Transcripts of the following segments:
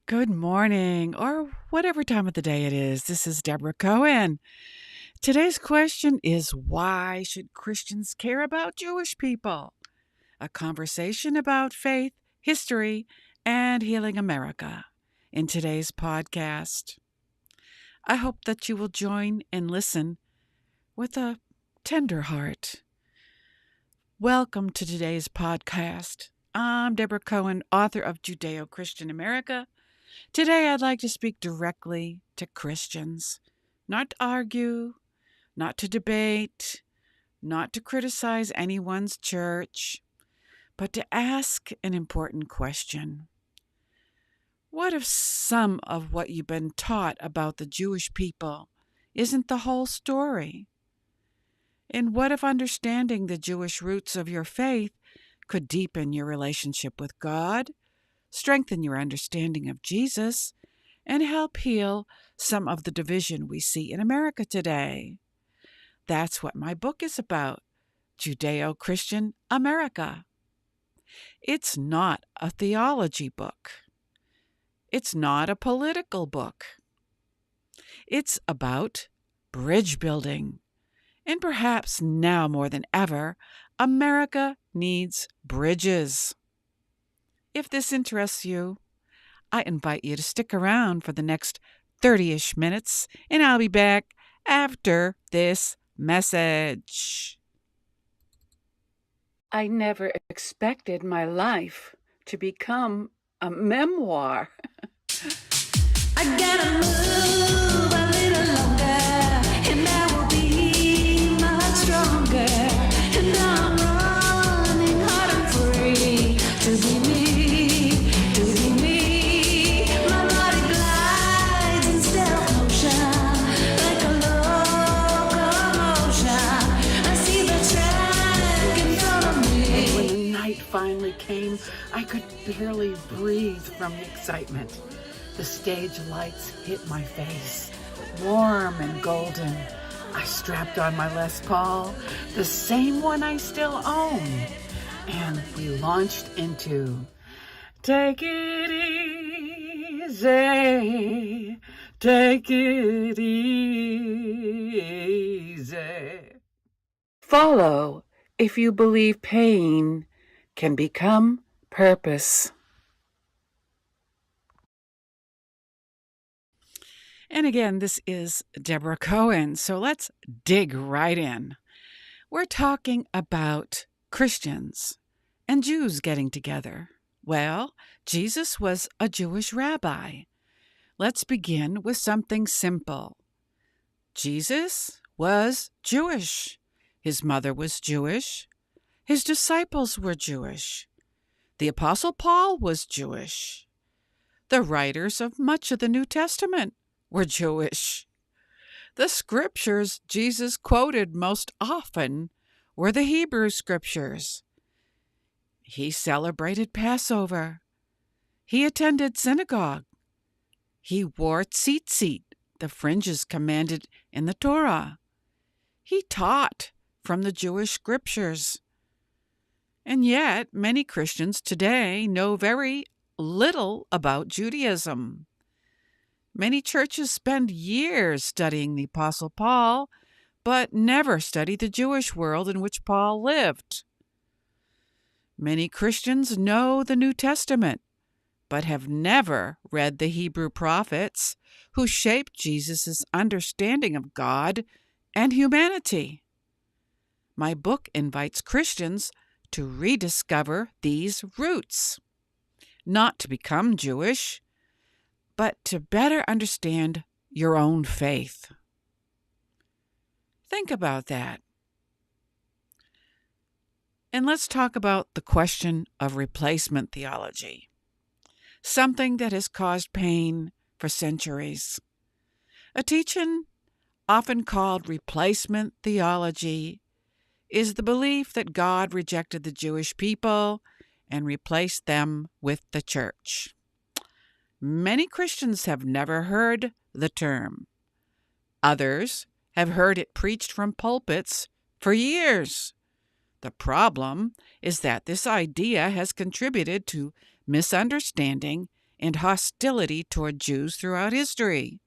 Good morning, or whatever time of the day it is. This is Debra Cohen. Today's question is, why should Christians care about Jewish people? A conversation about faith, history, and healing America in today's podcast. I hope that you will join and listen with a tender heart. Welcome to today's podcast. I'm Debra Cohen, author of Judeo-Christian America. Today, I'd like to speak directly to Christians, not to argue, not to debate, not to criticize anyone's church, but to ask an important question. What if some of what you've been taught about the Jewish people isn't the whole story? And what if understanding the Jewish roots of your faith could deepen your relationship with God, strengthen your understanding of Jesus, and help heal some of the division we see in America today? That's what my book is about, Judeo-Christian America. It's not a theology book. It's not a political book. It's about bridge building. And perhaps now more than ever, America needs bridges. If this interests you, I invite you to stick around for the next 30-ish minutes, and I'll be back after this message. I never expected my life to become a memoir. I gotta move a little longer, and I will be much stronger. And I'm running hard and free to be me, to be me. My body glides in stealth motion, like a locomotion. I see the track in front of me. When the night finally came, I could barely breathe from the excitement. The stage lights hit my face, warm and golden. I strapped on my Les Paul, the same one I still own, and we launched into Take It Easy, Take It Easy. Follow if you believe pain can become purpose. And again, this is Debra Cohen, so let's dig right in. We're talking about Christians and Jews getting together. Well, Jesus was a Jewish rabbi. Let's begin with something simple. Jesus was Jewish. His mother was Jewish. His disciples were Jewish. The Apostle Paul was Jewish. The writers of much of the New Testament were Jewish. The scriptures Jesus quoted most often were the Hebrew scriptures. He celebrated Passover. He attended synagogue. He wore tzitzit, the fringes commanded in the Torah. He taught from the Jewish scriptures. And yet, many Christians today know very little about Judaism. Many churches spend years studying the Apostle Paul, but never study the Jewish world in which Paul lived. Many Christians know the New Testament, but have never read the Hebrew prophets who shaped Jesus' understanding of God and humanity. My book invites Christians to rediscover these roots, not to become Jewish, but to better understand your own faith. Think about that. And let's talk about the question of replacement theology, something that has caused pain for centuries. A teaching often called replacement theology is the belief that God rejected the Jewish people and replaced them with the church. Many Christians have never heard the term. Others have heard it preached from pulpits for years. The problem is that this idea has contributed to misunderstanding and hostility toward Jews throughout history.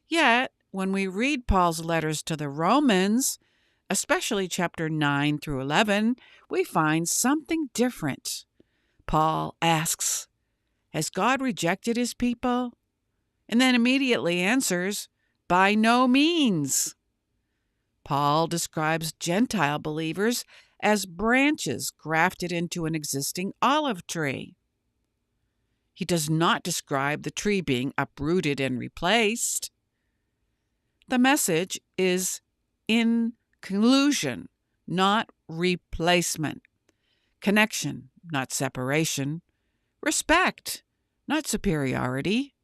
Yet, when we read Paul's letters to the Romans, especially chapter 9 through 11, we find something different. Paul asks, "Has God rejected his people?" And then immediately answers, "By no means." Paul describes Gentile believers as branches grafted into an existing olive tree. He does not describe the tree being uprooted and replaced. The message is inclusion, not replacement. Connection, not separation. Respect, not superiority.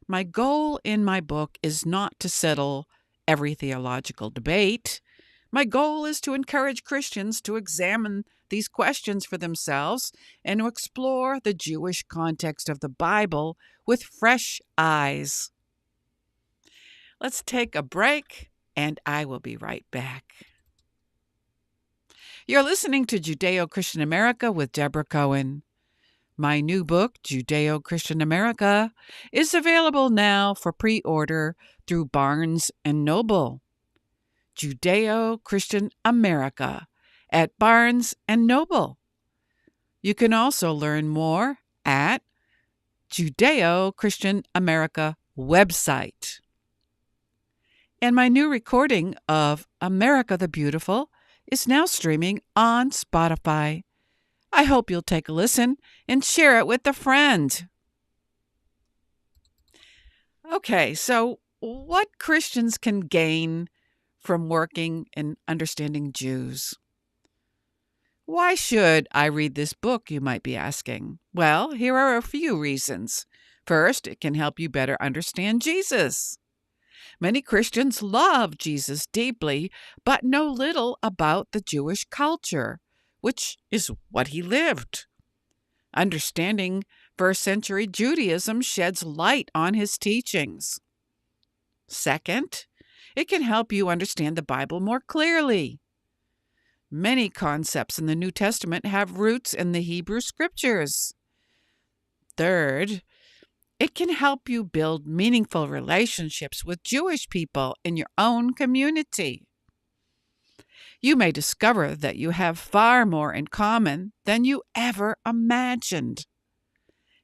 My goal in my book is not to settle every theological debate. My goal is to encourage Christians to examine these questions for themselves and to explore the Jewish context of the Bible with fresh eyes. Let's take a break, and I will be right back. You're listening to Judeo-Christian America with Debra Cohen. My new book, Judeo-Christian America, is available now for pre-order through Barnes & Noble. Judeo-Christian America at Barnes & Noble. You can also learn more at Judeo-Christian America website. And my new recording of America the Beautiful is now streaming on Spotify. I hope you'll take a listen and share it with a friend. Okay, so what Christians can gain from working and understanding Jews? Why should I read this book, you might be asking? Well, here are a few reasons. First, it can help you better understand Jesus. Many Christians love Jesus deeply, but know little about the Jewish culture, which is what he lived. Understanding first-century Judaism sheds light on his teachings. Second, it can help you understand the Bible more clearly. Many concepts in the New Testament have roots in the Hebrew Scriptures. Third, it can help you build meaningful relationships with Jewish people in your own community. You may discover that you have far more in common than you ever imagined.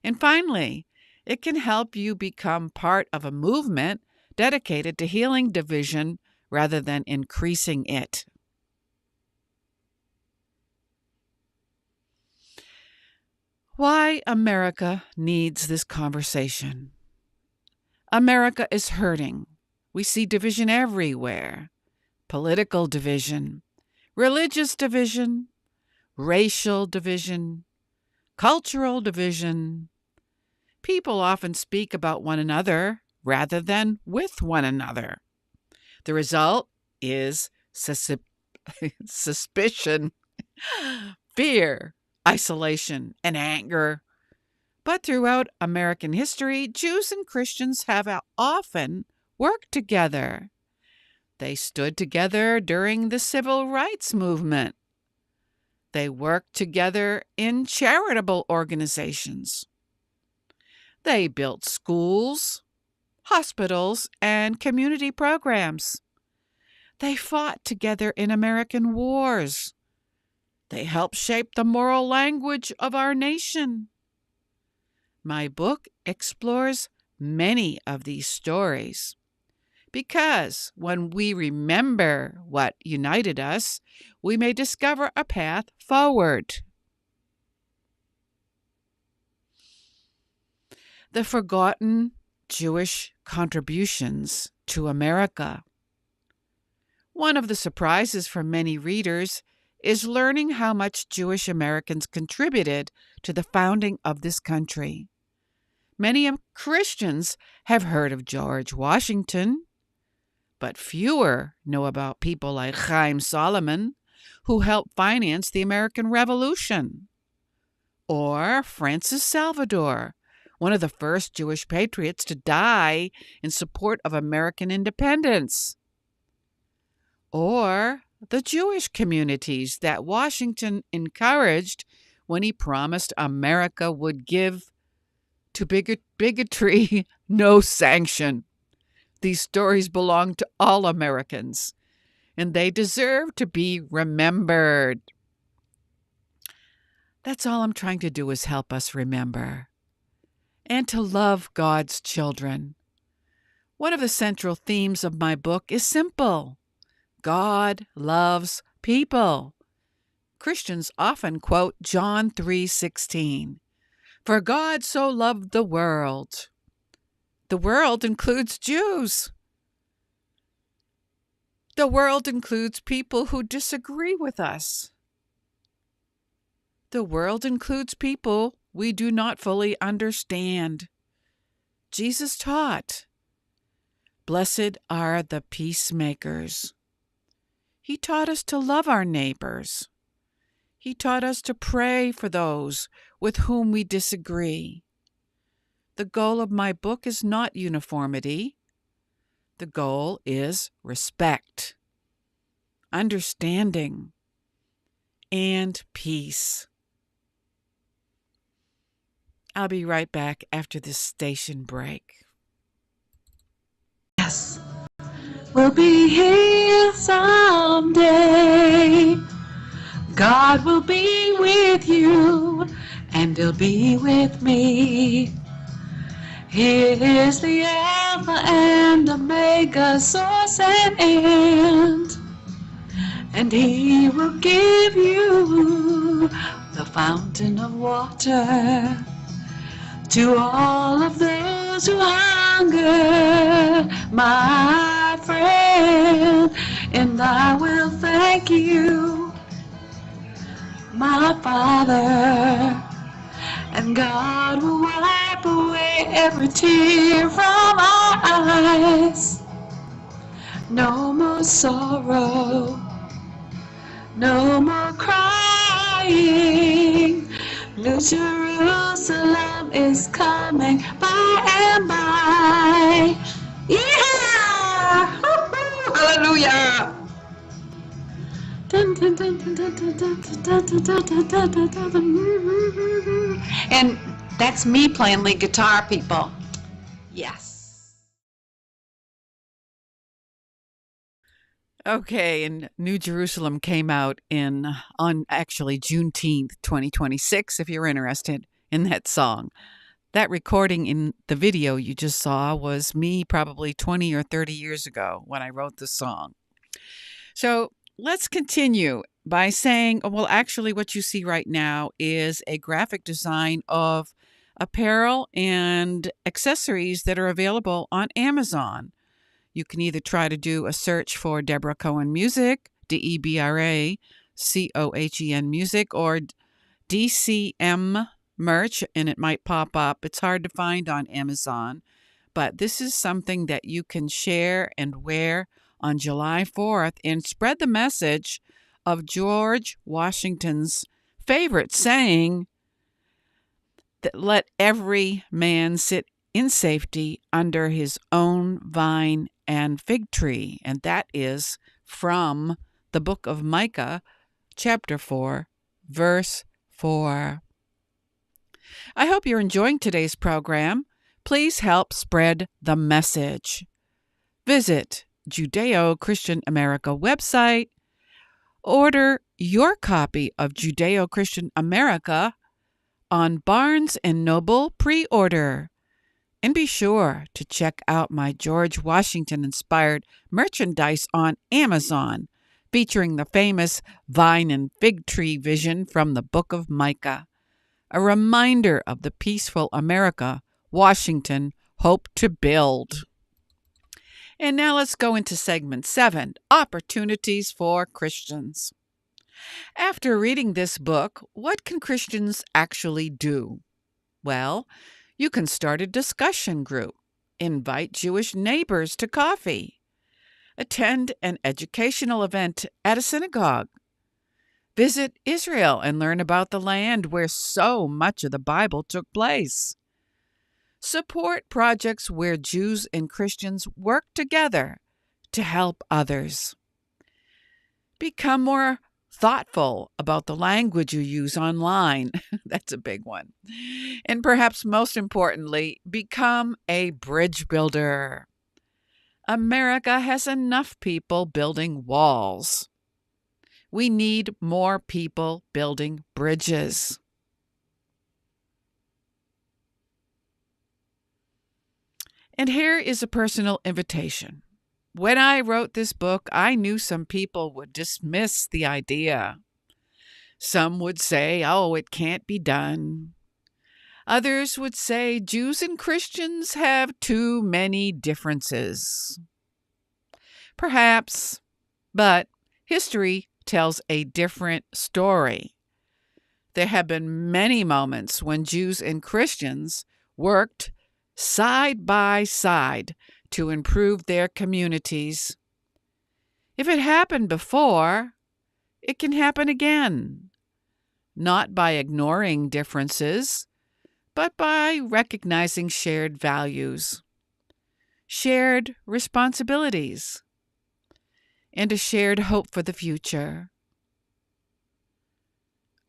And finally, it can help you become part of a movement dedicated to healing division rather than increasing it. Why America needs this conversation. America is hurting. We see division everywhere. Political division, religious division, racial division, cultural division. People often speak about one another rather than with one another. The result is suspicion, fear, isolation, and anger. But throughout American history, Jews and Christians have often worked together. They stood together during the Civil Rights Movement. They worked together in charitable organizations. They built schools, hospitals, and community programs. They fought together in American wars. They helped shape the moral language of our nation. My book explores many of these stories because when we remember what united us, we may discover a path forward. The forgotten Jewish contributions to America. One of the surprises for many readers is learning how much Jewish Americans contributed to the founding of this country. Many Christians have heard of George Washington, but fewer know about people like Chaim Solomon, who helped finance the American Revolution, or Francis Salvador, one of the first Jewish patriots to die in support of American independence, or the Jewish communities that Washington encouraged when he promised America would give To bigotry, no sanction. These stories belong to all Americans, and they deserve to be remembered. That's all I'm trying to do is help us remember and to love God's children. One of the central themes of my book is simple. God loves people. Christians often quote John 3:16. For God so loved the world. The world includes Jews. The world includes people who disagree with us. The world includes people we do not fully understand. Jesus taught, "Blessed are the peacemakers." He taught us to love our neighbors. He taught us to pray for those with whom we disagree. The goal of my book is not uniformity. The goal is respect, understanding, and peace. I'll be right back after this station break. Yes, we'll be here someday. God will be with you, and He'll be with me. He is the Alpha and Omega, source and end. And He will give you the fountain of water to all of those who hunger, my friend. And I will thank you, my Father, and God will wipe away every tear from our eyes. No more sorrow, no more crying. New Jerusalem is coming by and by. Yeah! Hallelujah! And that's me playing lead guitar, people. Yes. Okay, and New Jerusalem came out on actually Juneteenth, 2026, if you're interested in that song. That recording in the video you just saw was me probably 20 or 30 years ago when I wrote the song. So let's continue by saying, well, actually what you see right now is a graphic design of apparel and accessories that are available on Amazon. You can either try to do a search for Debra Cohen Music, DebraCohen Music, or DCM merch, and it might pop up. It's hard to find on Amazon, but this is something that you can share and wear on July 4th and spread the message of George Washington's favorite saying that let every man sit in safety under his own vine and fig tree. And that is from the book of Micah, chapter 4, verse 4. I hope you're enjoying today's program. Please help spread the message. Visit Judeo-Christian America website. Order your copy of Judeo-Christian America on Barnes & Noble pre-order. And be sure to check out my George Washington-inspired merchandise on Amazon, featuring the famous vine and fig tree vision from the book of Micah, a reminder of the peaceful America Washington hoped to build. And now let's go into segment 7, Opportunities for Christians. After reading this book, what can Christians actually do? Well, you can start a discussion group, invite Jewish neighbors to coffee, attend an educational event at a synagogue, visit Israel and learn about the land where so much of the Bible took place, support projects where Jews and Christians work together to help others, become more thoughtful about the language you use online. That's a big one. And perhaps most importantly, become a bridge builder. America has enough people building walls. We need more people building bridges. And here is a personal invitation. When I wrote this book, I knew some people would dismiss the idea. Some would say, oh, it can't be done. Others would say Jews and Christians have too many differences. Perhaps, but history tells a different story. There have been many moments when Jews and Christians worked side by side to improve their communities. If it happened before, it can happen again, not by ignoring differences, but by recognizing shared values, shared responsibilities, and a shared hope for the future.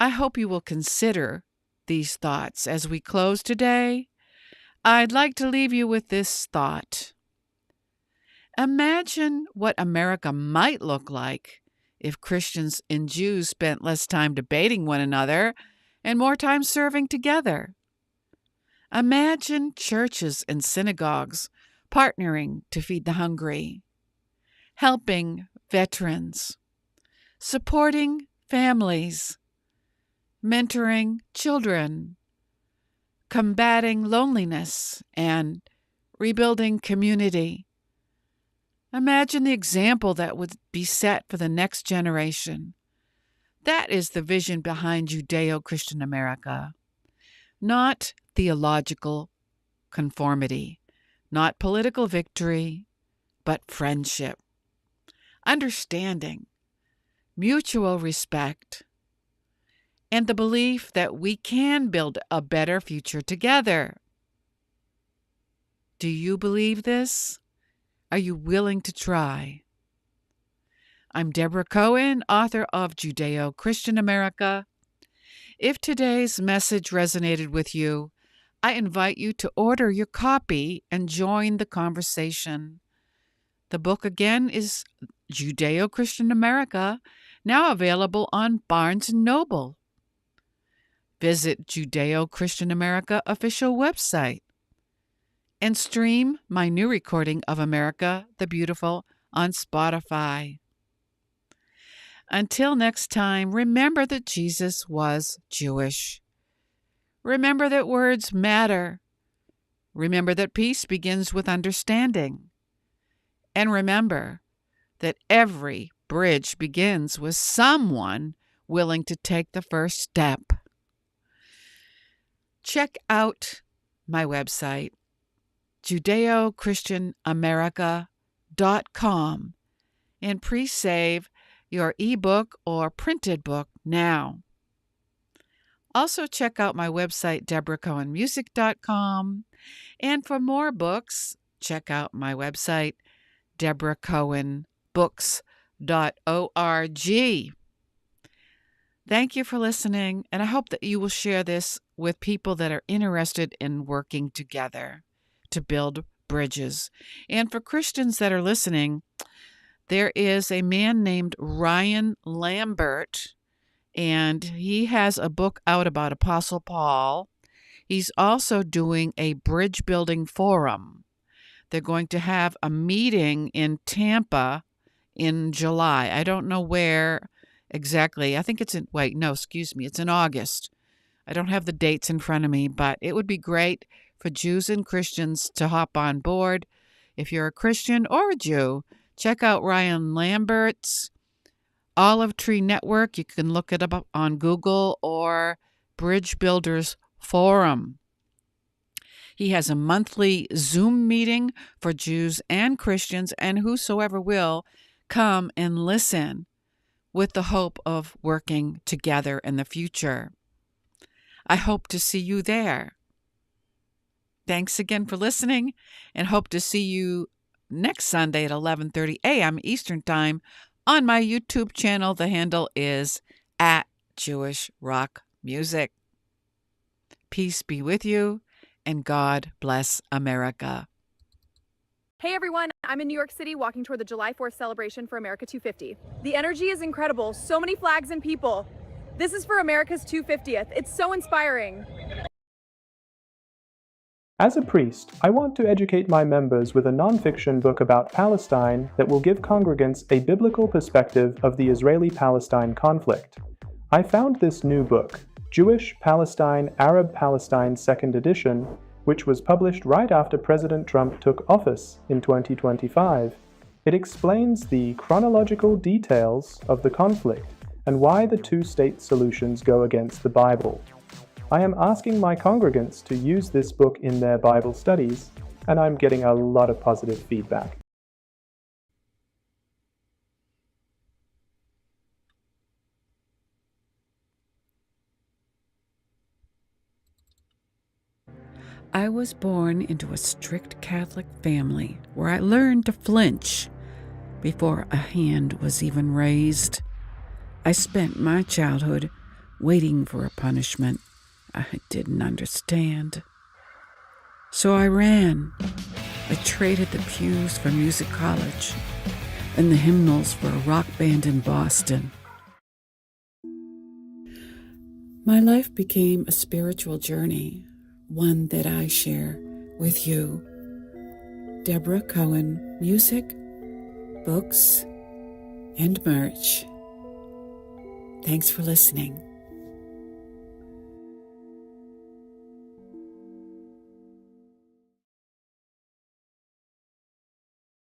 I hope you will consider these thoughts as we close today. I'd like to leave you with this thought. Imagine what America might look like if Christians and Jews spent less time debating one another and more time serving together. Imagine churches and synagogues partnering to feed the hungry, helping veterans, supporting families, mentoring children, combating loneliness, and rebuilding community. Imagine the example that would be set for the next generation. That is the vision behind Judeo-Christian America. Not theological conformity, not political victory, but friendship, understanding, mutual respect, and the belief that we can build a better future together. Do you believe this? Are you willing to try? I'm Debra Cohen, author of Judeo-Christian America. If today's message resonated with you, I invite you to order your copy and join the conversation. The book again is Judeo-Christian America, now available on Barnes & Noble. Visit Judeo-Christian America official website and stream my new recording of America the Beautiful on Spotify. Until next time, remember that Jesus was Jewish. Remember that words matter. Remember that peace begins with understanding. And remember that every bridge begins with someone willing to take the first step. Check out my website, judeochristianamerica.com, and pre-save your ebook or printed book now. Also check out my website, debracohenmusic.com, and for more books, check out my website, debracohenbooks.org. Thank you for listening, and I hope that you will share this with people that are interested in working together to build bridges. And for Christians that are listening, there is a man named Ryan Lambert, and he has a book out about Apostle Paul. He's also doing a bridge building forum. They're going to have a meeting in Tampa in July. I don't know where exactly. I think it's it's in August. I don't have the dates in front of me, but it would be great for Jews and Christians to hop on board. If you're a Christian or a Jew, check out Ryan Lambert's Olive Tree Network. You can look it up on Google, or Bridge Builders Forum. He has a monthly Zoom meeting for Jews and Christians, and whosoever will come and listen with the hope of working together in the future. I hope to see you there. Thanks again for listening, and hope to see you next Sunday at 11:30 a.m. Eastern Time On my YouTube channel, the handle is at Jewish Rock Music. Peace be with you, and God bless America. Hey everyone, I'm in New York City walking toward the July 4th celebration for America 250. The energy is incredible, so many flags and people. This is for America's 250th. It's so inspiring. As a priest, I want to educate my members with a nonfiction book about Palestine that will give congregants a biblical perspective of the Israeli-Palestine conflict. I found this new book, Jewish Palestine, Arab Palestine 2nd edition, which was published right after President Trump took office in 2025. It explains the chronological details of the conflict and why the two-state solutions go against the Bible. I am asking my congregants to use this book in their Bible studies, and I'm getting a lot of positive feedback. I was born into a strict Catholic family where I learned to flinch before a hand was even raised. I spent my childhood waiting for a punishment I didn't understand. So I ran. I traded the pews for music college and the hymnals for a rock band in Boston. My life became a spiritual journey, one that I share with you. Debra Cohen, music, books, and merch. Thanks for listening.